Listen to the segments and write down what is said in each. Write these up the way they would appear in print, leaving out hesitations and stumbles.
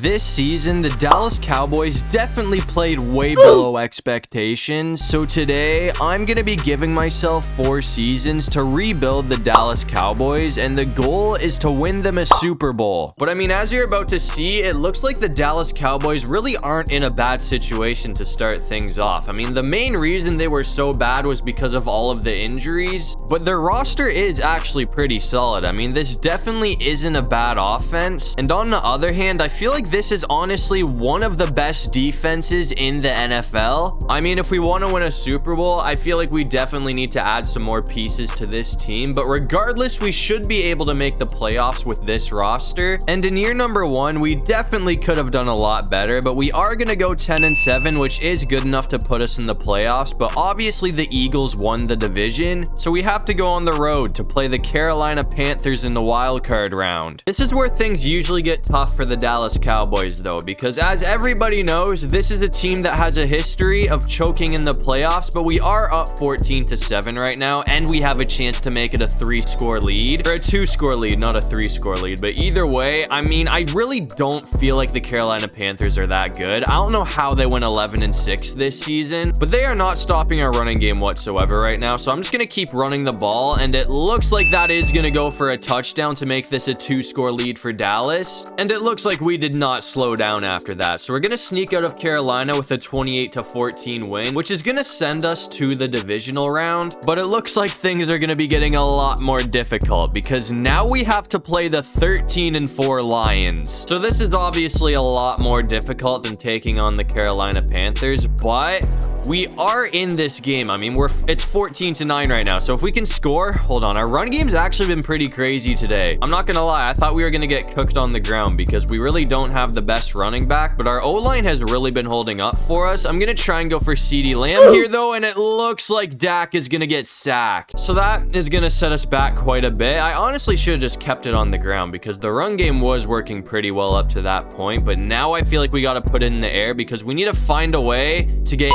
This season, the Dallas Cowboys definitely played way below expectations, so today, I'm going to be giving myself 4 seasons to rebuild the Dallas Cowboys, and the goal is to win them a Super Bowl. But I mean, as you're about to see, it looks like the Dallas Cowboys really aren't in a bad situation to start things off. I mean, the main reason they were so bad was because of all of the injuries, but their roster is actually pretty solid. I mean, this definitely isn't a bad offense, and on the other hand, I feel like this is honestly one of the best defenses in the NFL. I mean, if we want to win a Super Bowl, I feel like we definitely need to add some more pieces to this team, but regardless, we should be able to make the playoffs with this roster. And in year number 1, we definitely could have done a lot better, but we are going to go 10-7, which is good enough to put us in the playoffs. But obviously the Eagles won the division, so we have to go on the road to play the Carolina Panthers in the wild card round. This is where things usually get tough for the Dallas Cowboys though, because as everybody knows, this is a team that has a history of choking in the playoffs, but we are up 14-7 right now, and we have a chance to make it a 3-score lead, or a 2-score lead, not a 3-score lead. But either way, I mean, I really don't feel like the Carolina Panthers are that good. I don't know how they went 11-6 this season, but they are not stopping our running game whatsoever right now, so I'm just gonna keep running the ball, and it looks like that is gonna go for a touchdown to make this a 2-score lead for Dallas, and it looks like we did not slow down after that. So we're gonna sneak out of Carolina with a 28-14 win, which is gonna send us to the divisional round. But it looks like things are gonna be getting a lot more difficult, because now we have to play the 13-4 Lions. So this is obviously a lot more difficult than taking on the Carolina Panthers, but we are in this game. I mean, it's 14-9 right now, so if we can score, hold on, our run game's actually been pretty crazy today. I'm not gonna lie, I thought we were gonna get cooked on the ground because we really don't have the best running back, but our O-line has really been holding up for us. I'm gonna try and go for CeeDee Lamb here though, and it looks like Dak is gonna get sacked, so that is gonna set us back quite a bit. I honestly should have just kept it on the ground because the run game was working pretty well up to that point, but now I feel like we gotta put it in the air because we need to find a way to get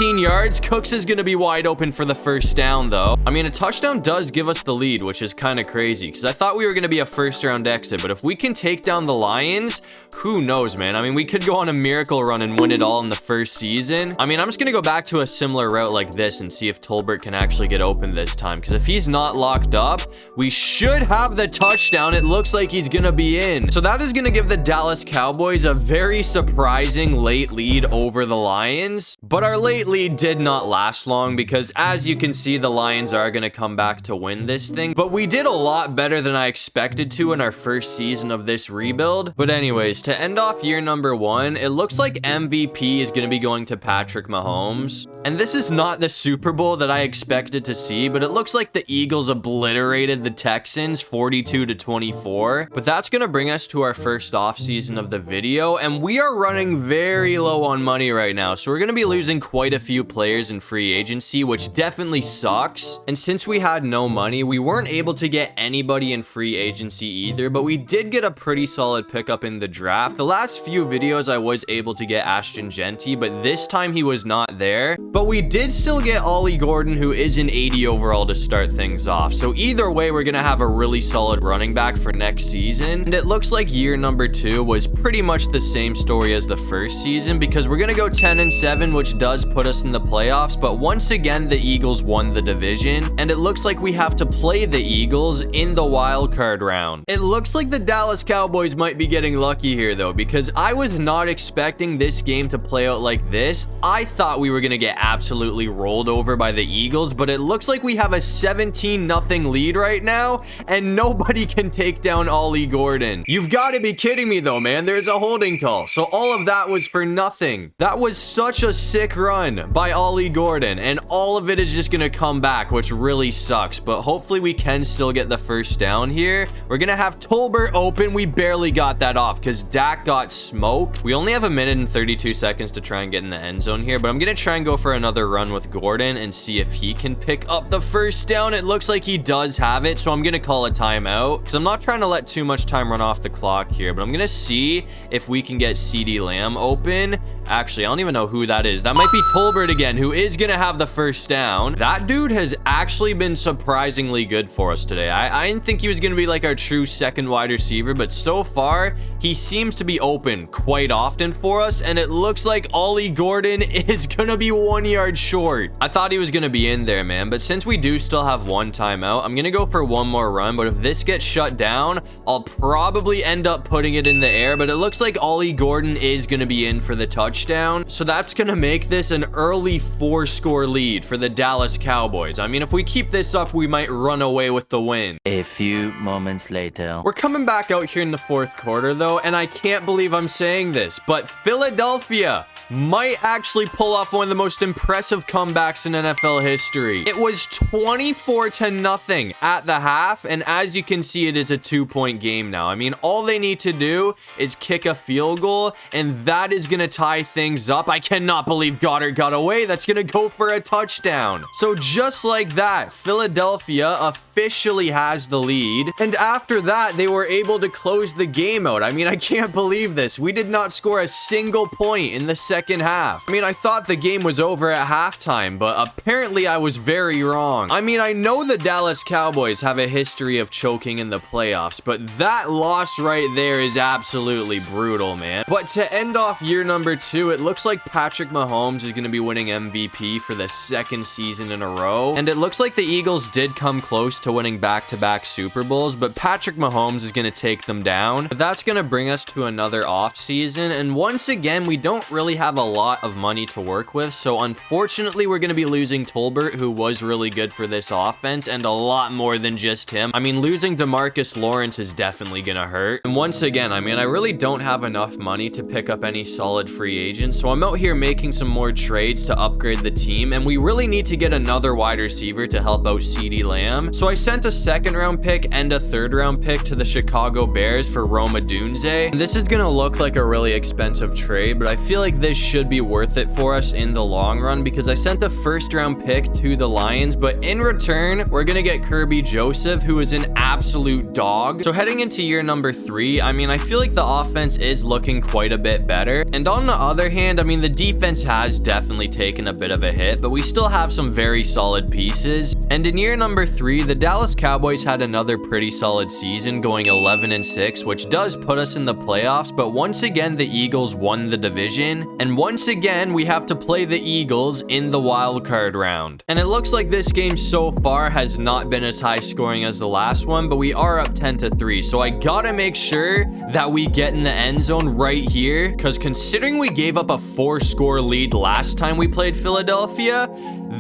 18 yards. Cooks is gonna be wide open for the first down though. I mean, a touchdown does give us the lead, which is kind of crazy because I thought we were gonna be a first-round exit, but if we can take down the Lions, who knows, man? I mean, we could go on a miracle run and win it all in the first season. I mean, I'm just gonna go back to a similar route like this and see if Tolbert can actually get open this time, because if he's not locked up, we should have the touchdown. It looks like he's gonna be in. So that is gonna give the Dallas Cowboys a very surprising late lead over the Lions, but our late lead did not last long because, as you can see, the Lions are gonna come back to win this thing, but we did a lot better than I expected to in our first season of this rebuild. But anyways, to end off year number 1, it looks like MVP is going to be going to Patrick Mahomes. And this is not the Super Bowl that I expected to see, but it looks like the Eagles obliterated the Texans 42-24. But that's going to bring us to our first offseason of the video, and we are running very low on money right now. So we're going to be losing quite a few players in free agency, which definitely sucks. And since we had no money, we weren't able to get anybody in free agency either, but we did get a pretty solid pickup in the draft. The last few videos I was able to get Ashton Genty, but this time he was not there. But we did still get Ollie Gordon, who is an 80 overall to start things off. So either way, we're gonna have a really solid running back for next season. And it looks like year number 2 was pretty much the same story as the first season, because we're gonna go 10-7, which does put us in the playoffs. But once again, the Eagles won the division, and it looks like we have to play the Eagles in the wild card round. It looks like the Dallas Cowboys might be getting lucky here though, because I was not expecting this game to play out like this. I thought we were gonna get absolutely rolled over by the Eagles, but it looks like we have a 17-0 lead right now, and nobody can take down Ollie Gordon. You've got to be kidding me though, man. There's a holding call, so all of that was for nothing. That was such a sick run by Ollie Gordon, and all of it is just gonna come back, which really sucks, but hopefully we can still get the first down here. We're gonna have Tolbert open. We barely got that off because Dak got smoked. We only have a minute and 32 seconds to try and get in the end zone here, but I'm gonna try and go for another run with Gordon and see if he can pick up the first down. It looks like he does have it, so I'm gonna call a timeout because I'm not trying to let too much time run off the clock here, but I'm gonna see if we can get CeeDee Lamb open. Actually, I don't even know who that is. That might be Tolbert again, who is going to have the first down. That dude has actually been surprisingly good for us today. I didn't think he was going to be like our true second wide receiver, but so far, he seems to be open quite often for us, and it looks like Ollie Gordon is going to be 1 yard short. I thought he was going to be in there, man, but since we do still have one timeout, I'm going to go for one more run, but if this gets shut down, I'll probably end up putting it in the air, but it looks like Ollie Gordon is going to be in for the touchdown, so that's going to make this an early 4-score lead for the Dallas Cowboys. I mean, if we keep this up, we might run away with the win. A few moments later. We're coming back out here in the fourth quarter, though, and I can't believe I'm saying this, but Philadelphia might actually pull off one of the most impressive comebacks in NFL history. It was 24-0 at the half, and as you can see, it is a 2-point game now. I mean, all they need to do is kick a field goal, and that is going to tie things up. I cannot believe Goddard got away. That's going to go for a touchdown. So just like that, Philadelphia officially has the lead, and after that, they were able to close the game out. I mean, I can't believe this. We did not score a single point in the second half. I mean, I thought the game was over at halftime, but apparently I was very wrong. I mean, I know the Dallas Cowboys have a history of choking in the playoffs, but that loss right there is absolutely brutal, man. But to end off year number 2, it looks like Patrick Mahomes is going to be winning MVP for the second season in a row, and it looks like the Eagles did come close to winning back-to-back Super Bowls, but Patrick Mahomes is going to take them down. But that's going to bring us to another off season, and once again, we don't really have a lot of money to work with, so unfortunately we're going to be losing Tolbert, who was really good for this offense, and a lot more than just him. I mean, losing DeMarcus Lawrence is definitely going to hurt. And once again, I mean, I really don't have enough money to pick up any solid free agents, so I'm out here making some more trades to upgrade the team, and we really need to get another wide receiver to help out CeeDee Lamb. So I sent a second-round pick and a third-round pick to the Chicago Bears for Rome Odunze. This is going to look like a really expensive trade, but I feel like this should be worth it for us in the long run because I sent a first-round pick to the Lions, but in return, we're going to get Kirby Joseph, who is an absolute dog. So heading into year number 3, I mean, I feel like the offense is looking quite a bit better. And on the other hand, I mean, the defense has definitely taken a bit of a hit, but we still have some very solid pieces. And in year number 3, the Dallas Cowboys had another pretty solid season, going 11-6, which does put us in the playoffs, but once again, the Eagles won the division, and once again, we have to play the Eagles in the wild card round. And it looks like this game so far has not been as high scoring as the last one, but we are up 10-3, so I gotta make sure that we get in the end zone right here, because considering we gave up a 4-score lead last time we played Philadelphia,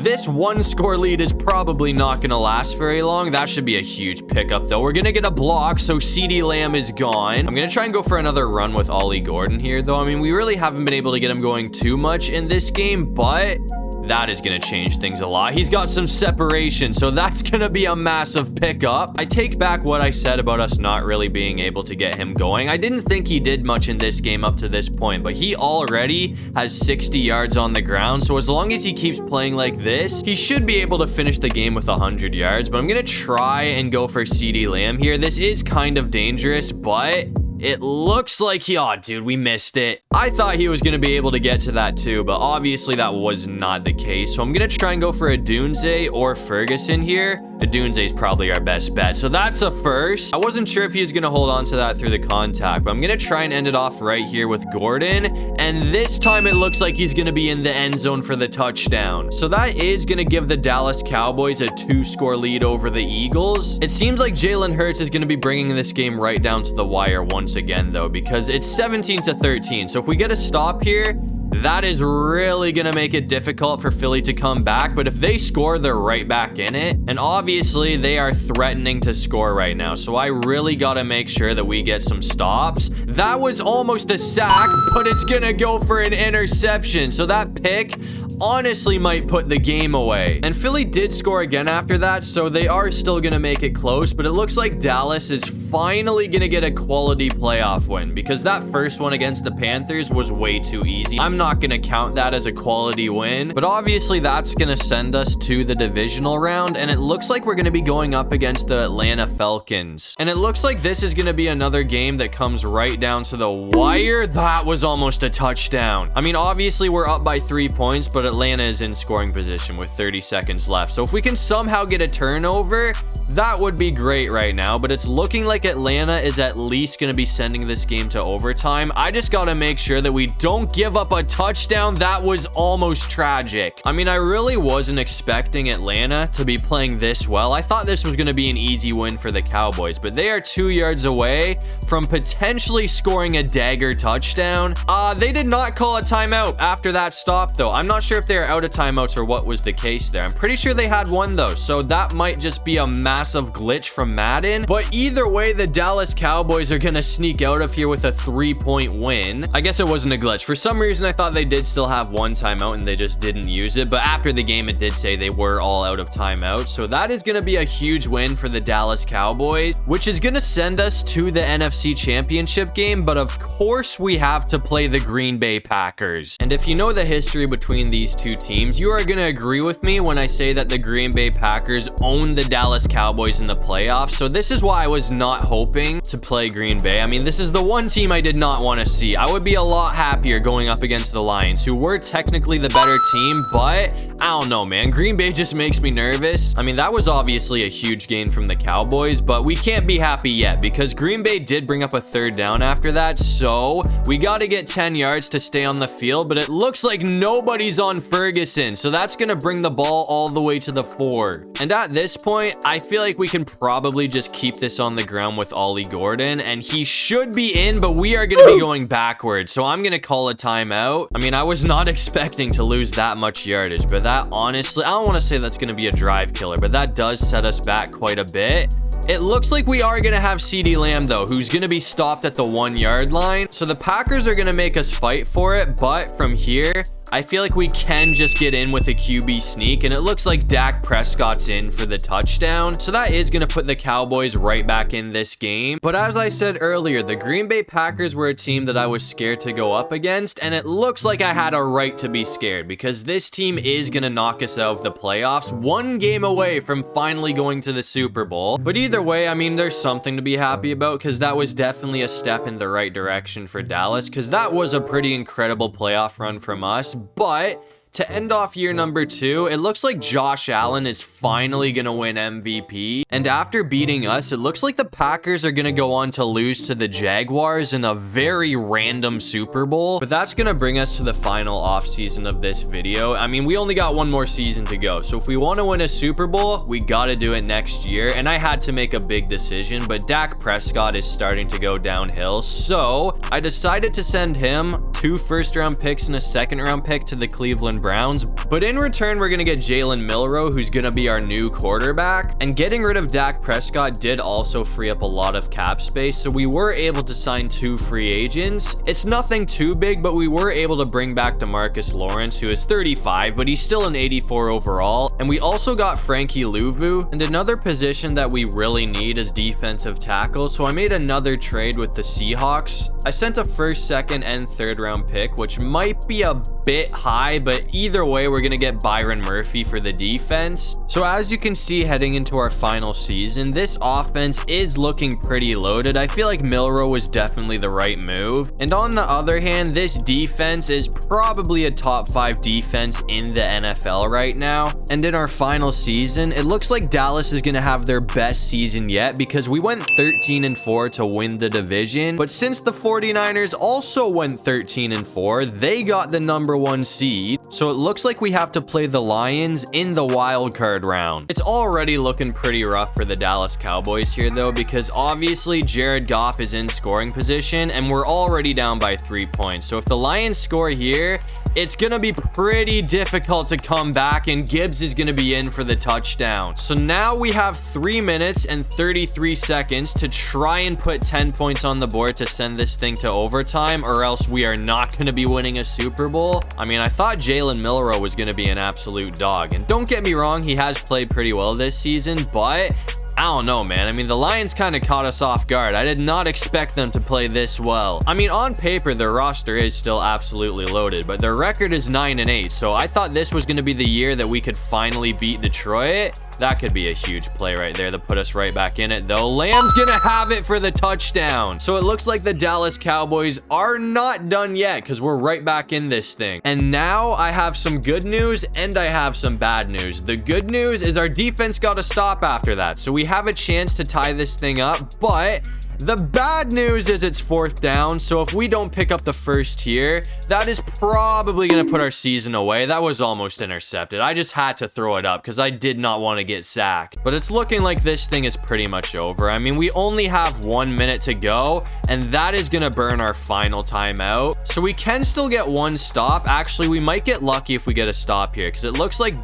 this 1-score lead is probably not gonna last very long. That should be a huge pickup, though. We're gonna get a block, so CeeDee Lamb is gone. I'm gonna try and go for another run with Ollie Gordon here, though. I mean, we really haven't been able to get him going too much in this game, but that is going to change things a lot. He's got some separation, so that's going to be a massive pickup. I take back what I said about us not really being able to get him going. I didn't think he did much in this game up to this point, but he already has 60 yards on the ground, so as long as he keeps playing like this, he should be able to finish the game with 100 yards, but I'm going to try and go for CeeDee Lamb here. This is kind of dangerous, but it looks like oh, dude, we missed it. I thought he was going to be able to get to that too, but obviously that was not the case. So I'm going to try and go for Odunze or Ferguson here. Odunze is probably our best bet. So that's a first. I wasn't sure if he was going to hold on to that through the contact, but I'm going to try and end it off right here with Gordon. And this time it looks like he's going to be in the end zone for the touchdown. So that is going to give the Dallas Cowboys a 2-score lead over the Eagles. It seems like Jalen Hurts is going to be bringing this game right down to the wire once again, though, because it's 17-13. So if we get a stop here, that is really going to make it difficult for Philly to come back. But if they score, they're right back in it. And obviously, they are threatening to score right now. So I really got to make sure that we get some stops. That was almost a sack, but it's going to go for an interception. So that pick honestly might put the game away. And Philly did score again after that, so they are still going to make it close, but it looks like Dallas is finally going to get a quality playoff win because that first one against the Panthers was way too easy. I'm not going to count that as a quality win. But obviously that's going to send us to the divisional round, and it looks like we're going to be going up against the Atlanta Falcons. And it looks like this is going to be another game that comes right down to the wire. That was almost a touchdown. I mean, obviously we're up by 3 points, but Atlanta is in scoring position with 30 seconds left. So if we can somehow get a turnover, that would be great right now. But it's looking like Atlanta is at least going to be sending this game to overtime. I just got to make sure that we don't give up a touchdown. That was almost tragic. I mean, I really wasn't expecting Atlanta to be playing this well. I thought this was going to be an easy win for the Cowboys, but they are 2 yards away from potentially scoring a dagger touchdown. They did not call a timeout after that stop, though. I'm not sure if they are out of timeouts or what was the case there. I'm pretty sure they had one, though, so that might just be a massive glitch from Madden. But either way, the Dallas Cowboys are going to sneak out of here with a 3-point win. I guess it wasn't a glitch. For some reason, I thought they did still have one timeout and they just didn't use it. But after the game, it did say they were all out of timeout. So that is going to be a huge win for the Dallas Cowboys, which is going to send us to the NFC Championship game. But of course, we have to play the Green Bay Packers. And if you know the history between these two teams, you are going to agree with me when I say that the Green Bay Packers own the Dallas Cowboys in the playoffs. So this is why I was not hoping to play Green Bay. I mean, this is the one team I did not want to see. I would be a lot happier going up against the Lions, who were technically the better team, but I don't know, man. Green Bay just makes me nervous. I mean, that was obviously a huge gain from the Cowboys, but we can't be happy yet because Green Bay did bring up a third down after that. So we got to get 10 yards to stay on the field, but it looks like nobody's on Ferguson. So that's going to bring the ball all the way to the 4. And at this point, I feel like we can probably just keep this on the ground with Ollie Gordon, and he should be in, but we are going to be going backwards. So I'm going to call a timeout. I mean, I was not expecting to lose that much yardage, but that honestly, I don't want to say that's going to be a drive killer, but that does set us back quite a bit. It looks like we are going to have CeeDee Lamb, though, who's going to be stopped at the 1-yard line. So the Packers are going to make us fight for it, but from here, I feel like we can just get in with a QB sneak, and it looks like Dak Prescott's in for the touchdown. So that is going to put the Cowboys right back in this game. But as I said earlier, the Green Bay Packers were a team that I was scared to go up against, and it looks like I had a right to be scared because this team is going to knock us out of the playoffs, one game away from finally going to the Super Bowl. But either way, I mean, there's something to be happy about because that was definitely a step in the right direction for Dallas, because that was a pretty incredible playoff run from us. But to end off year number 2, it looks like Josh Allen is finally going to win MVP. And after beating us, it looks like the Packers are going to go on to lose to the Jaguars in a very random Super Bowl. But that's going to bring us to the final offseason of this video. I mean, we only got one more season to go. So if we want to win a Super Bowl, we got to do it next year. And I had to make a big decision, but Dak Prescott is starting to go downhill. So I decided to send him 2 first-round picks and a second-round pick to the Cleveland Browns. But in return, we're going to get Jalen Milroe, who's going to be our new quarterback. And getting rid of Dak Prescott did also free up a lot of cap space, so we were able to sign 2 free agents. It's nothing too big, but we were able to bring back DeMarcus Lawrence, who is 35, but he's still an 84 overall. And we also got Frankie Louvu. And another position that we really need is defensive tackle, so I made another trade with the Seahawks. I sent a first, second, and third-round pick, which might be a bit high, but either way, we're going to get Byron Murphy for the defense. So as you can see, heading into our final season, this offense is looking pretty loaded. I feel like Milroe was definitely the right move. And on the other hand, this defense is probably a top 5 defense in the NFL right now. And in our final season, it looks like Dallas is going to have their best season yet because we went 13-4 to win the division. But since the 49ers also went 13-4, they got the number 1 seed. So it looks like we have to play the Lions in the wild card round. It's already looking pretty rough for the Dallas Cowboys here, though, because obviously Jared Goff is in scoring position and we're already down by 3 points. So if the Lions score here, it's going to be pretty difficult to come back, and Gibbs is going to be in for the touchdown. So now we have 3 minutes and 33 seconds to try and put 10 points on the board to send this thing to overtime, or else we are not going to be winning a Super Bowl. I mean, I thought Jalen Milroe was going to be an absolute dog, and don't get me wrong, he has played pretty well this season, but I don't know, man. I mean, the Lions kind of caught us off guard. I did not expect them to play this well. I mean, on paper, their roster is still absolutely loaded, but their record is 9-8. So I thought this was going to be the year that we could finally beat Detroit. That could be a huge play right there to put us right back in it, though. Lamb's gonna have it for the touchdown. So it looks like the Dallas Cowboys are not done yet because we're right back in this thing. And now I have some good news and I have some bad news. The good news is our defense got to stop after that. So we have a chance to tie this thing up, but the bad news is it's 4th down, so if we don't pick up the first here, that is probably going to put our season away. That was almost intercepted. I just had to throw it up because I did not want to get sacked. But it's looking like this thing is pretty much over. I mean, we only have 1 minute to go, and that is going to burn our final timeout. So we can still get one stop. Actually, we might get lucky if we get a stop here because it looks like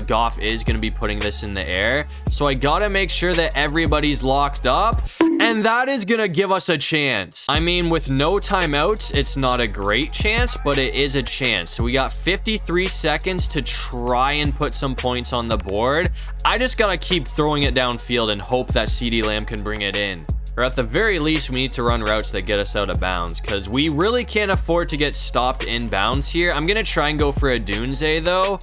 Goff is going to be putting this in the air. So I got to make sure that everybody's locked up, and that is gonna give us a chance. I mean, with no timeouts, it's not a great chance, but it is a chance. So we got 53 seconds to try and put some points on the board. I just gotta keep throwing it downfield and hope that CeeDee Lamb can bring it in. Or at the very least, we need to run routes that get us out of bounds because we really can't afford to get stopped in bounds here. I'm gonna try and go for a Dunze though.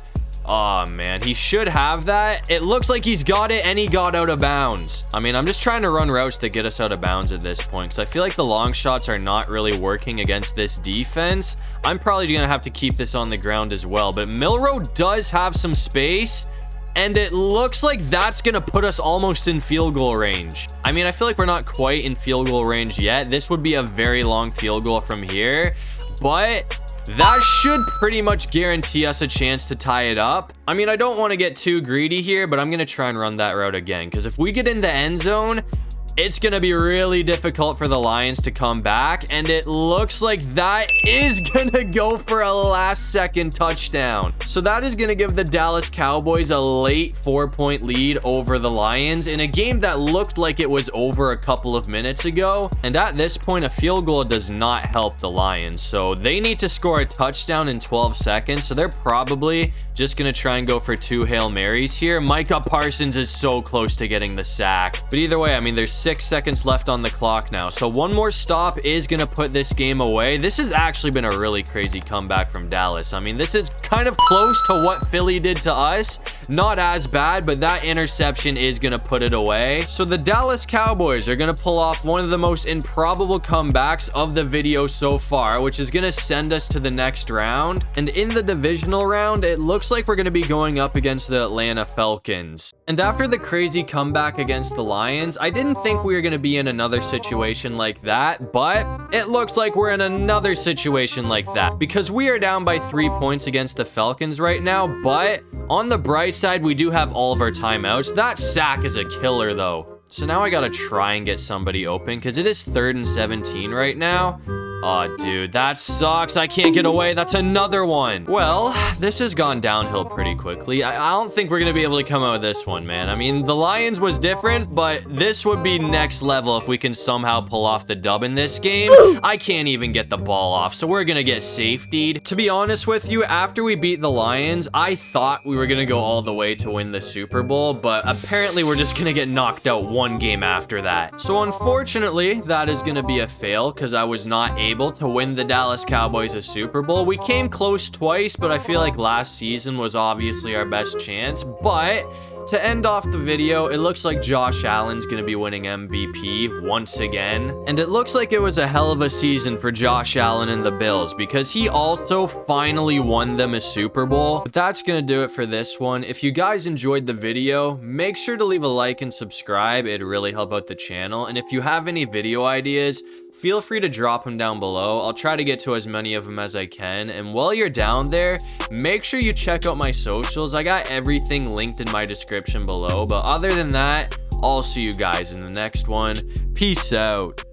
Oh man, he should have that. It looks like he's got it and he got out of bounds. I mean, I'm just trying to run routes that get us out of bounds at this point because I feel like the long shots are not really working against this defense. I'm probably gonna have to keep this on the ground as well, but Milroe does have some space and it looks like that's gonna put us almost in field goal range. I mean, I feel like we're not quite in field goal range yet. This would be a very long field goal from here, but that should pretty much guarantee us a chance to tie it up. I mean, I don't want to get too greedy here, but I'm going to try and run that route again. Because if we get in the end zone, it's going to be really difficult for the Lions to come back. And it looks like that is going to go for a last-second touchdown. So that is going to give the Dallas Cowboys a late 4-point lead over the Lions in a game that looked like it was over a couple of minutes ago. And at this point, a field goal does not help the Lions. So they need to score a touchdown in 12 seconds. So they're probably just going to try and go for 2 Hail Marys here. Micah Parsons is so close to getting the sack. But either way, I mean, there's 6 seconds left on the clock now. So one more stop is going to put this game away. This has actually been a really crazy comeback from Dallas. I mean, this is kind of close to what Philly did to us. Not as bad, but that interception is going to put it away. So the Dallas Cowboys are going to pull off one of the most improbable comebacks of the video so far, which is going to send us to the next round. And in the divisional round, it looks like we're going to be going up against the Atlanta Falcons. And after the crazy comeback against the Lions, I didn't think we were going to be in another situation like that, but it looks like we're in another situation like that because we are down by 3 points against the Falcons right now. But on the bright side, we do have all of our timeouts. That sack is a killer though. So now I got to try and get somebody open because it is 3rd and 17 right now. Oh, dude, that sucks. I can't get away. That's another one. Well, this has gone downhill pretty quickly. I don't think we're going to be able to come out of this one, man. I mean, the Lions was different, but this would be next level if we can somehow pull off the dub in this game. I can't even get the ball off, so we're going to get safetied. To be honest with you, after we beat the Lions, I thought we were going to go all the way to win the Super Bowl, but apparently we're just going to get knocked out one game after that. So unfortunately, that is going to be a fail because I was not able to win the Dallas Cowboys a Super Bowl. We came close twice, but I feel like last season was obviously our best chance. But to end off the video, it looks like Josh Allen's going to be winning MVP once again. And it looks like it was a hell of a season for Josh Allen and the Bills because he also finally won them a Super Bowl. But that's going to do it for this one. If you guys enjoyed the video, make sure to leave a like and subscribe. It'd really help out the channel. And if you have any video ideas, feel free to drop them down below. I'll try to get to as many of them as I can. And while you're down there, make sure you check out my socials. I got everything linked in my description below. But other than that, I'll see you guys in the next one. Peace out.